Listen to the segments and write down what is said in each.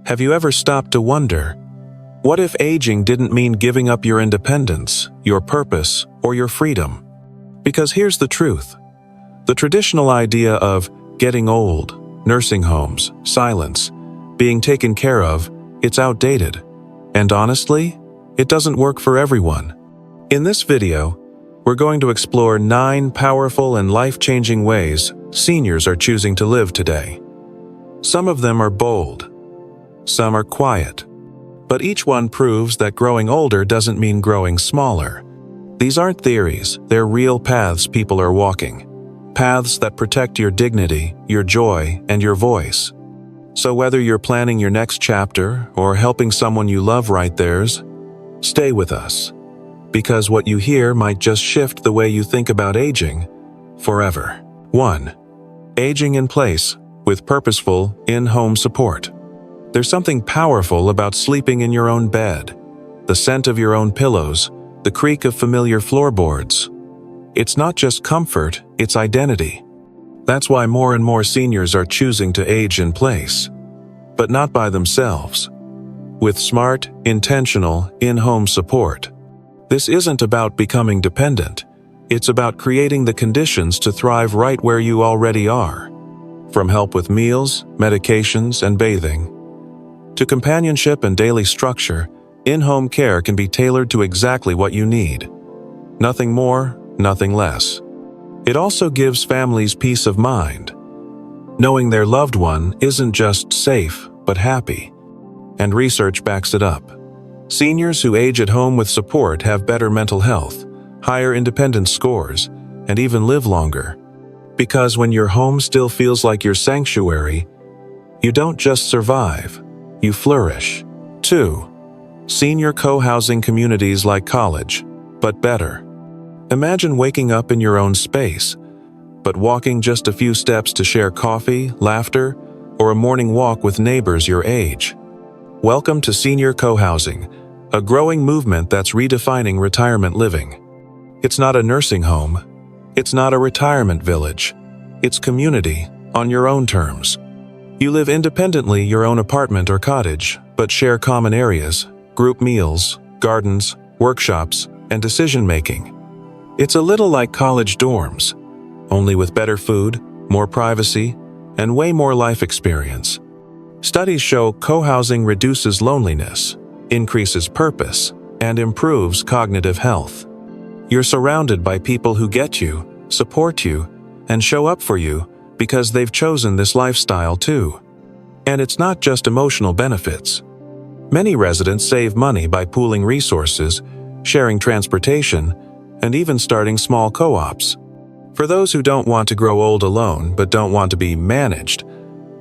Have you ever stopped to wonder, what if aging didn't mean giving up your independence, your purpose, or your freedom? Because here's the truth. The traditional idea of getting old, nursing homes, silence, being taken care of, it's outdated. And honestly, it doesn't work for everyone. In this video, we're going to explore 9 powerful and life-changing ways seniors are choosing to live today. Some of them are bold, some are quiet, but each one proves that growing older doesn't mean growing smaller. These aren't theories, they're real paths people are walking. Paths that protect your dignity, your joy, and your voice. So whether you're planning your next chapter or helping someone you love write theirs, stay with us. Because what you hear might just shift the way you think about aging forever. 1. Aging in place with purposeful, in-home support. There's something powerful about sleeping in your own bed, the scent of your own pillows, the creak of familiar floorboards. It's not just comfort, it's identity. That's why more and more seniors are choosing to age in place, but not by themselves. With smart, intentional, in-home support. This isn't about becoming dependent. It's about creating the conditions to thrive right where you already are. From help with meals, medications, and bathing, to companionship and daily structure, in-home care can be tailored to exactly what you need. Nothing more, nothing less. It also gives families peace of mind, knowing their loved one isn't just safe, but happy. And research backs it up. Seniors who age at home with support have better mental health, higher independence scores, and even live longer. Because when your home still feels like your sanctuary, you don't just survive, you flourish. 2. Senior co-housing communities like college, but better. Imagine waking up in your own space, but walking just a few steps to share coffee, laughter, or a morning walk with neighbors your age. Welcome to senior co-housing, a growing movement that's redefining retirement living. It's not a nursing home. It's not a retirement village. It's community, on your own terms. You live independently your own apartment or cottage, but share common areas, group meals, gardens, workshops, and decision-making. It's a little like college dorms, only with better food, more privacy, and way more life experience. Studies show co-housing reduces loneliness, increases purpose, and improves cognitive health. You're surrounded by people who get you, support you, and show up for you because they've chosen this lifestyle too. And it's not just emotional benefits. Many residents save money by pooling resources, sharing transportation, and even starting small co-ops. For those who don't want to grow old alone but don't want to be managed,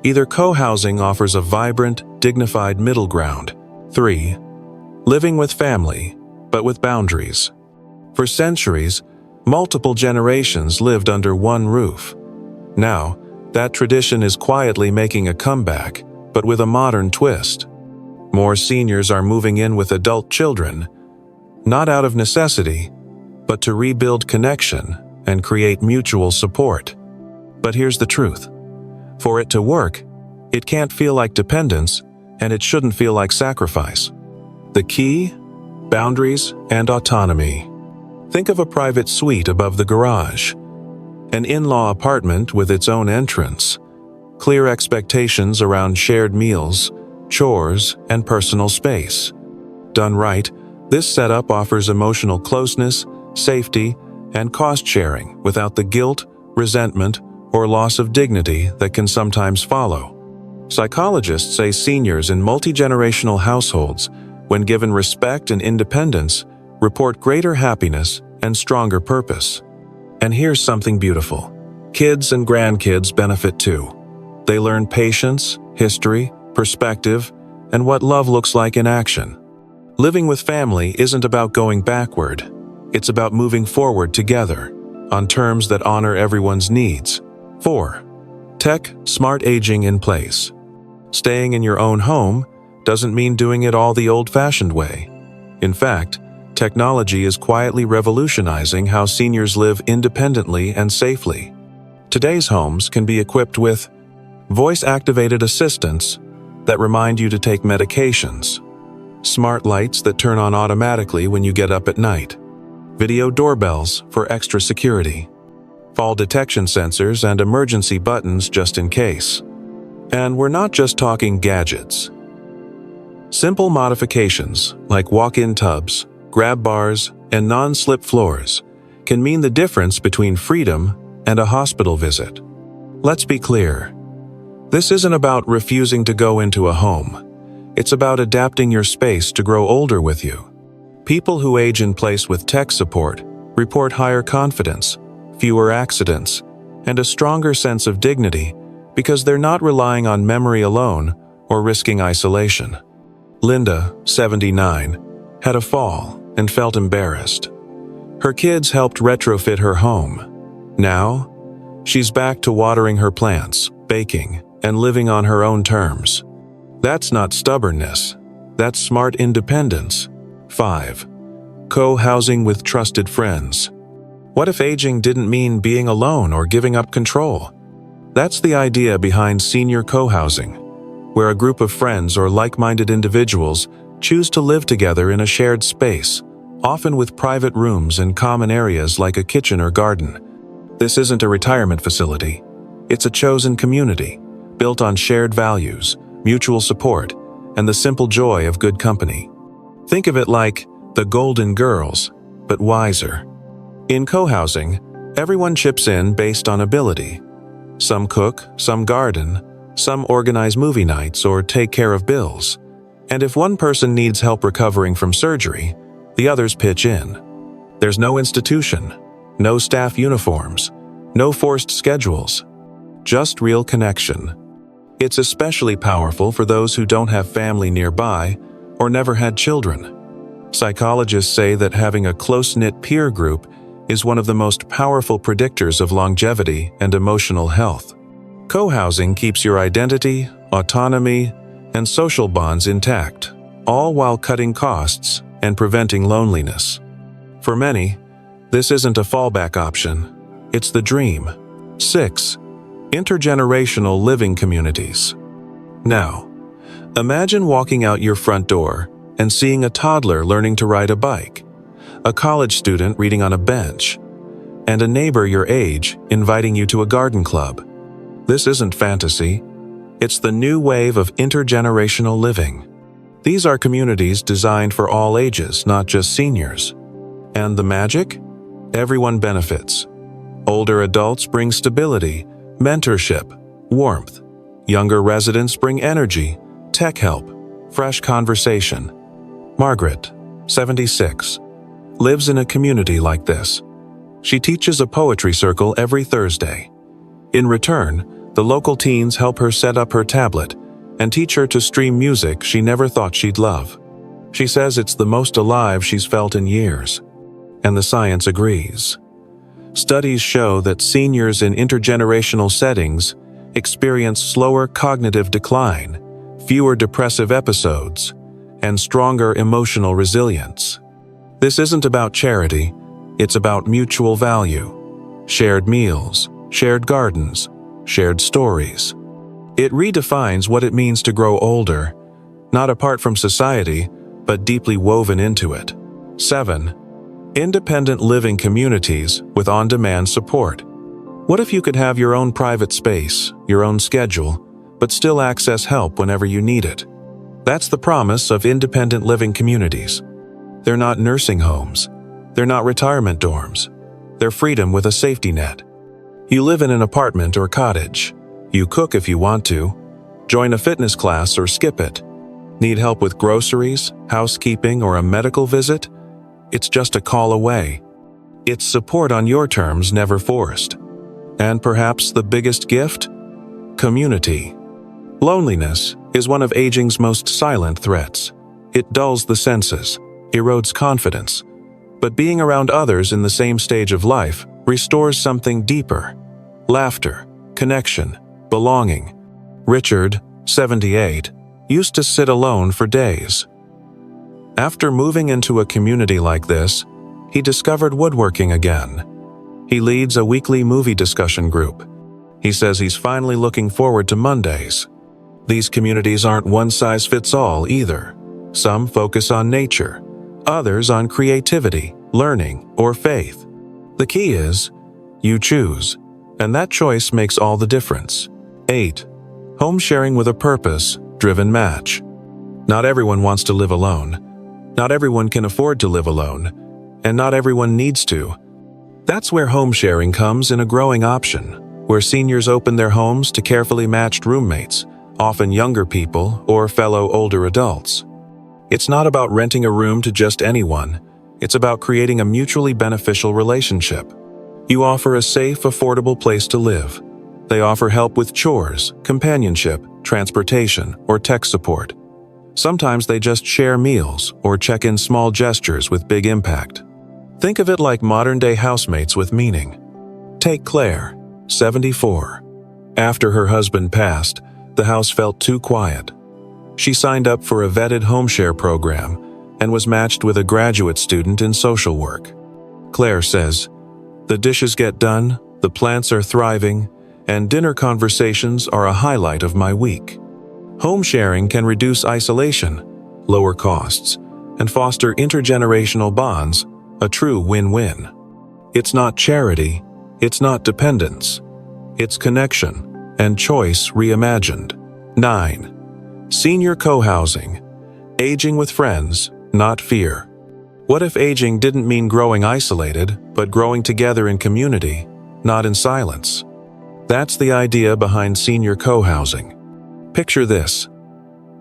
either co-housing offers a vibrant, dignified middle ground. 3. Living with family, but with boundaries. For centuries, multiple generations lived under one roof. Now, that tradition is quietly making a comeback, but with a modern twist. More seniors are moving in with adult children, not out of necessity, but to rebuild connection and create mutual support. But here's the truth. For it to work, it can't feel like dependence, and it shouldn't feel like sacrifice. The key? Boundaries and autonomy. Think of a private suite above the garage. An in-law apartment with its own entrance. Clear expectations around shared meals, chores, and personal space. Done right, this setup offers emotional closeness, safety, and cost-sharing without the guilt, resentment, or loss of dignity that can sometimes follow. Psychologists say seniors in multi-generational households, when given respect and independence, report greater happiness and stronger purpose. And here's something beautiful. Kids and grandkids benefit too. They learn patience, history, perspective, and what love looks like in action. Living with family isn't about going backward. It's about moving forward together, on terms that honor everyone's needs. 4. Tech smart aging in place. Staying in your own home doesn't mean doing it all the old-fashioned way. In fact, technology is quietly revolutionizing how seniors live independently and safely. Today's homes can be equipped with voice-activated assistants, that remind you to take medications, smart lights that turn on automatically when you get up at night, video doorbells for extra security, fall detection sensors and emergency buttons just in case. And we're not just talking gadgets. Simple modifications like walk-in tubs, grab bars, and non-slip floors can mean the difference between freedom and a hospital visit. Let's be clear. This isn't about refusing to go into a home. It's about adapting your space to grow older with you. People who age in place with tech support report higher confidence, fewer accidents, and a stronger sense of dignity because they're not relying on memory alone or risking isolation. Linda, 79, had a fall and felt embarrassed. Her kids helped retrofit her home. Now, she's back to watering her plants, baking, and living on her own terms. That's not stubbornness. That's smart independence. 5. Co-housing with trusted friends. What if aging didn't mean being alone or giving up control? That's the idea behind senior co-housing, where a group of friends or like-minded individuals choose to live together in a shared space, often with private rooms and common areas like a kitchen or garden. This isn't a retirement facility. It's a chosen community, built on shared values, mutual support, and the simple joy of good company. Think of it like the Golden Girls, but wiser. In co-housing, everyone chips in based on ability. Some cook, some garden, some organize movie nights or take care of bills. And if one person needs help recovering from surgery, the others pitch in. There's no institution, no staff uniforms, no forced schedules, just real connection. It's especially powerful for those who don't have family nearby or never had children. Psychologists say that having a close-knit peer group is one of the most powerful predictors of longevity and emotional health. Co-housing keeps your identity, autonomy, and social bonds intact, all while cutting costs and preventing loneliness. For many, this isn't a fallback option. It's the dream. 6. Intergenerational living communities. Now, imagine walking out your front door and seeing a toddler learning to ride a bike, a college student reading on a bench, and a neighbor your age inviting you to a garden club. This isn't fantasy. It's the new wave of intergenerational living. These are communities designed for all ages, not just seniors. And the magic? Everyone benefits. Older adults bring stability, mentorship, warmth. Younger residents bring energy, tech help, fresh conversation. Margaret, 76, lives in a community like this. She teaches a poetry circle every Thursday. In return, the local teens help her set up her tablet and teach her to stream music she never thought she'd love. She says it's the most alive she's felt in years. And the science agrees. Studies show that seniors in intergenerational settings experience slower cognitive decline, fewer depressive episodes, and stronger emotional resilience. This isn't about charity, it's about mutual value. Shared meals, shared gardens, shared stories. It redefines what it means to grow older, not apart from society, but deeply woven into it. 7. Independent living communities with on-demand support. What if you could have your own private space, your own schedule, but still access help whenever you need it? That's the promise of independent living communities. They're not nursing homes. They're not retirement dorms. They're freedom with a safety net. You live in an apartment or cottage. You cook if you want to. Join a fitness class or skip it. Need help with groceries, housekeeping, or a medical visit? It's just a call away. It's support on your terms, never forced. And perhaps the biggest gift? Community. Loneliness is one of aging's most silent threats. It dulls the senses, erodes confidence. But being around others in the same stage of life restores something deeper. Laughter, connection, belonging. Richard, 78, used to sit alone for days. After moving into a community like this, he discovered woodworking again. He leads a weekly movie discussion group. He says he's finally looking forward to Mondays. These communities aren't one-size-fits-all either. Some focus on nature, others on creativity, learning, or faith. The key is, you choose, and that choice makes all the difference. 8. Home sharing with a purpose-driven match. Not everyone wants to live alone. Not everyone can afford to live alone, and not everyone needs to. That's where home sharing comes in a growing option, where seniors open their homes to carefully matched roommates, often younger people or fellow older adults. It's not about renting a room to just anyone. It's about creating a mutually beneficial relationship. You offer a safe, affordable place to live. They offer help with chores, companionship, transportation, or tech support. Sometimes they just share meals or check in small gestures with big impact. Think of it like modern-day housemates with meaning. Take Claire, 74. After her husband passed, the house felt too quiet. She signed up for a vetted home share program and was matched with a graduate student in social work. Claire says, "The dishes get done, the plants are thriving, and dinner conversations are a highlight of my week." Home sharing can reduce isolation, lower costs, and foster intergenerational bonds, a true win-win. It's not charity, it's not dependence. It's connection and choice reimagined. 9. Senior co-housing. Aging with friends, not fear. What if aging didn't mean growing isolated, but growing together in community, not in silence? That's the idea behind senior co-housing. Picture this.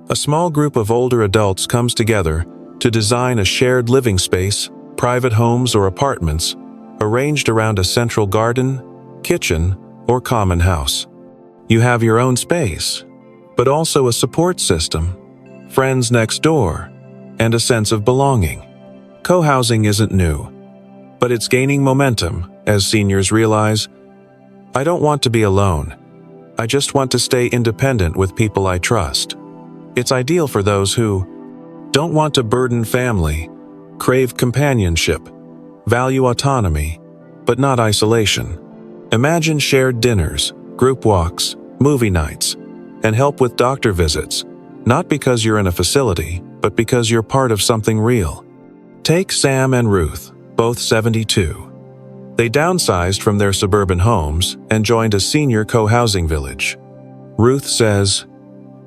A small group of older adults comes together to design a shared living space, private homes or apartments, arranged around a central garden, kitchen, or common house. You have your own space, but also a support system, friends next door, and a sense of belonging. Co-housing isn't new, but it's gaining momentum as seniors realize, "I don't want to be alone. I just want to stay independent with people I trust." It's ideal for those who don't want to burden family, crave companionship, value autonomy, but not isolation. Imagine shared dinners, group walks, movie nights, and help with doctor visits, not because you're in a facility, but because you're part of something real. Take Sam and Ruth, both 72. They downsized from their suburban homes and joined a senior co-housing village. Ruth says,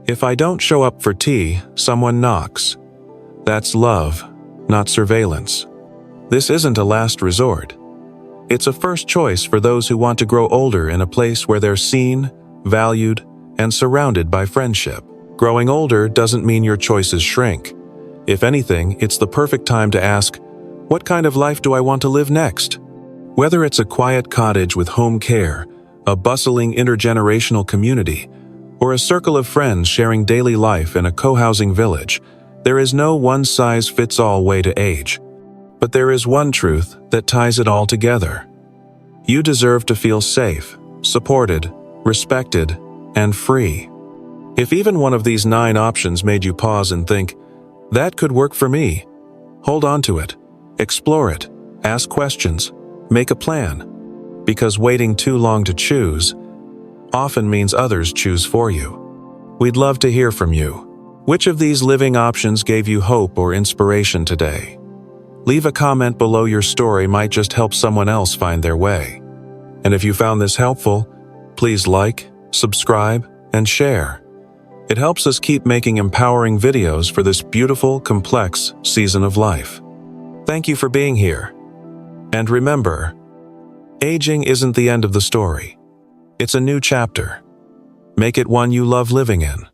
"If I don't show up for tea, someone knocks. That's love, not surveillance." This isn't a last resort. It's a first choice for those who want to grow older in a place where they're seen, valued, and surrounded by friendship. Growing older doesn't mean your choices shrink. If anything, it's the perfect time to ask, what kind of life do I want to live next? Whether it's a quiet cottage with home care, a bustling intergenerational community, or a circle of friends sharing daily life in a co-housing village, there is no one-size-fits-all way to age. But there is one truth that ties it all together. You deserve to feel safe, supported, respected, and free. If even one of these 9 options made you pause and think, that could work for me, hold on to it, explore it, ask questions, make a plan. Because waiting too long to choose often means others choose for you. We'd love to hear from you. Which of these living options gave you hope or inspiration today? Leave a comment below. Your story might just help someone else find their way. And if you found this helpful, please like, subscribe, and share. It helps us keep making empowering videos for this beautiful, complex season of life. Thank you for being here. And remember, aging isn't the end of the story. It's a new chapter. Make it one you love living in.